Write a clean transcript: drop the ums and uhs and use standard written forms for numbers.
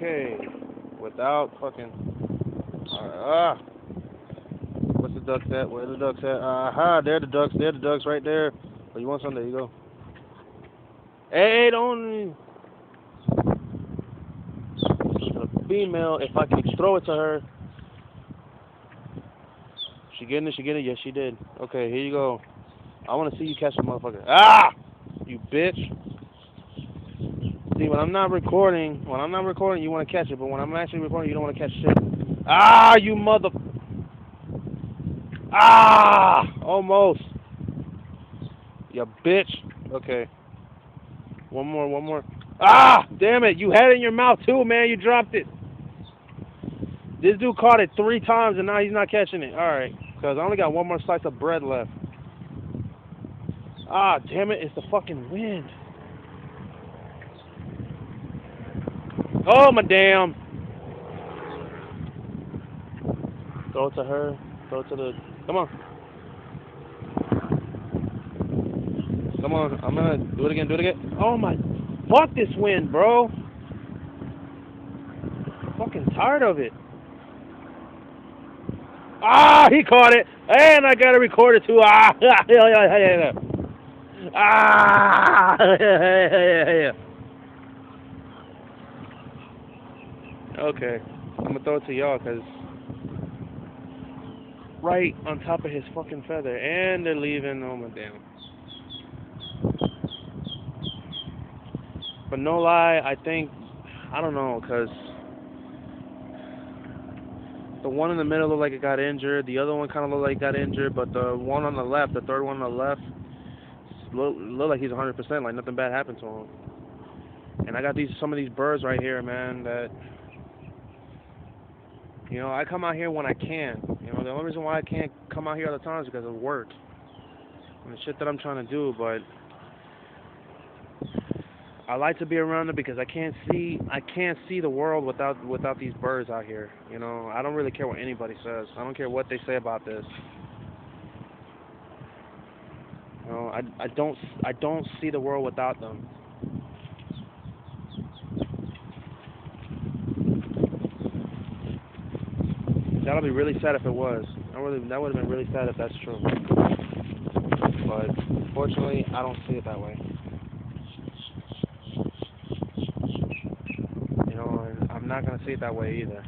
Okay. Without fucking. What's the ducks at? Where the ducks at? Aha, there the ducks. There the ducks right there. Oh, you want some? There you go. Hey, don't. The female, if I could throw it to her. She getting it? She getting it? Yes, she did. Okay, here you go. I want to see you catch the motherfucker. Ah! You bitch. See, when I'm not recording, you want to catch it, but when I'm actually recording, you don't want to catch shit. Ah, you mother. Ah! Almost. You bitch. Okay. One more. Ah! Damn it. You had it in your mouth too, man. You dropped it. This dude caught it 3 times and now he's not catching it. Alright. Because I only got one more slice of bread left. Ah, damn it. It's the fucking wind. Oh, my damn. Throw it to her. Throw it to the... Come on. Come on. I'm going to do it again. Oh, my... Fuck this wind, bro. I'm fucking tired of it. Ah, he caught it. And I got to record it, too. Ah, ah, okay. I'm going to throw it to y'all because... Right on top of his fucking feather. And they're leaving. Oh, my damn. But no lie, I think, I don't know, because the one in the middle looked like it got injured. The other one kind of looked like it got injured. But the one on the left, the third one on the left, looked like he's 100%, like nothing bad happened to him. And I got some of these birds right here, man, that, you know, I come out here when I can. You know, the only reason why I can't come out here all the time is because of work and the shit that I'm trying to do. But I like to be around it because I can't see the world without these birds out here. You know, I don't really care what anybody says. I don't care what they say about this. You know, I don't see the world without them. That'll be really sad if it was. That would have been really sad if that's true. But fortunately, I don't see it that way. You know, and I'm not gonna see it that way either.